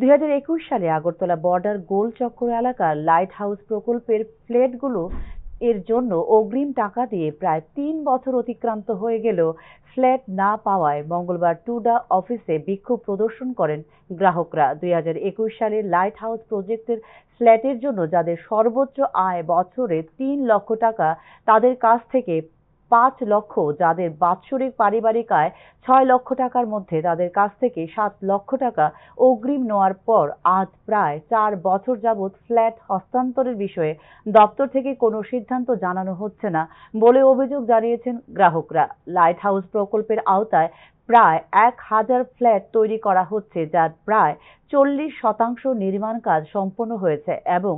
2021 সালে আগরতলা বর্ডার গোলচক্র এলাকার light house প্রকল্পের ফ্ল্যাটগুলো এর জন্য অগ্রিম টাকা দিয়ে প্রায় 3 বছর অতিক্রান্ত হয়ে গেলেও ফ্ল্যাট না পাওয়ায় মঙ্গলবার টুডা অফিসে বিক্ষোভ প্রদর্শন করেন গ্রাহকরা। 2021 সালে লাইট হাউস প্রজেক্টের ফ্ল্যাটের জন্য যাদের সর্বোচ্চ আয় বছরে 3 লক্ষ টাকা, তাদের কাছ থেকে 5 লক্ষ, যাদের বাৎসরিক পারিবারিক আয় 6 লক্ষ টাকার মধ্যে, তাদের কাছ থেকে 7 লক্ষ টাকা অগ্রিম নেওয়ার পর আজ প্রায় 4 বছর যাবৎ ফ্ল্যাট হস্তান্তরের বিষয়ে দপ্তর থেকে কোনো সিদ্ধান্ত জানানো হচ্ছে না বলে অভিযোগ জানিয়েছেন গ্রাহকরা। লাইট হাউস প্রকল্পের আওতায় প্রায় 1000 ফ্ল্যাট তৈরি করা হচ্ছে, যার প্রায় 40% নির্মাণ কাজ সম্পন্ন হয়েছে এবং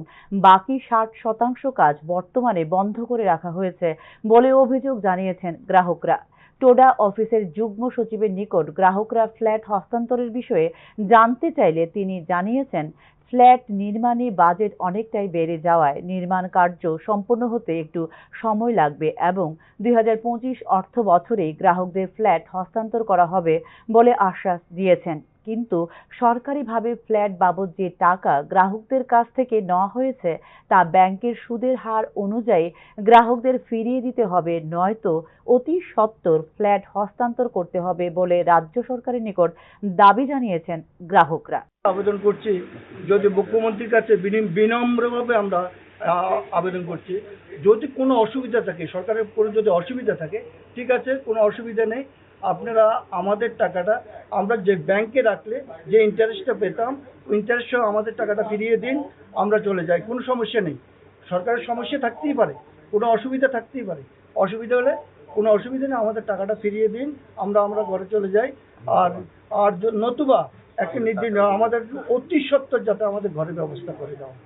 বাকি 60% কাজ বর্তমানে বন্ধ করে রাখা হয়েছে বলে অভিযোগ জানিয়েছেন গ্রাহকরা। টোডা অফিসের যুগ্ম সচিবের নিকট গ্রাহকরা ফ্ল্যাট হস্তান্তরের বিষয়ে জানতে চাইলে তিনি জানিয়েছেন, ফ্ল্যাট নির্মাণে বাজেট অনেকটাই বেড়ে যাওয়ায় নির্মাণ কার্য সম্পন্ন হতে একটু সময় লাগবে এবং 2025 অর্থ বছরেই গ্রাহকদের ফ্ল্যাট হস্তান্তর করা হবে বলে আশ্বাস দিয়েছেন। কিন্তু সরকারিভাবে ফ্ল্যাট বাবদ যে টাকা গ্রাহকদের কাছ থেকে নেওয়া হয়েছে তা ব্যাংকের সুদের হার অনুযায়ী গ্রাহকদের ফিরিয়ে দিতে হবে, নয়তো অতি সত্বর ফ্ল্যাট হস্তান্তর করতে হবে বলে রাজ্য সরকারের নিকট দাবি জানিয়েছেন গ্রাহকরা। আবেদন করছি, যদি মুখ্যমন্ত্রীর কাছে বিনম্রভাবে আমরা আবেদন করছি, যদি কোনো অসুবিধা থাকে, সরকারের কোনো যদি অসুবিধা থাকে, ঠিক আছে, কোনো অসুবিধা নেই, আপনারা আমাদের টাকাটা আমরা যে ব্যাংকে রাখলে যে ইন্টারেস্টটা পেতাম, ইন্টারেস্ট সহ আমাদের টাকাটা ফিরিয়ে দিন, আমরা চলে যাই, কোনো সমস্যা নেই। সরকারের সমস্যা থাকতেই পারে, কোনো অসুবিধা থাকতেই পারে, অসুবিধা হলে কোনো অসুবিধা নেই, আমাদের টাকাটা ফিরিয়ে দিন, আমরা ঘরে চলে যাই। আর আর নতুবা একটা নির্দিষ্ট আমাদের অতি সত্বর যাতে আমাদের ঘরের ব্যবস্থা করে দেওয়া।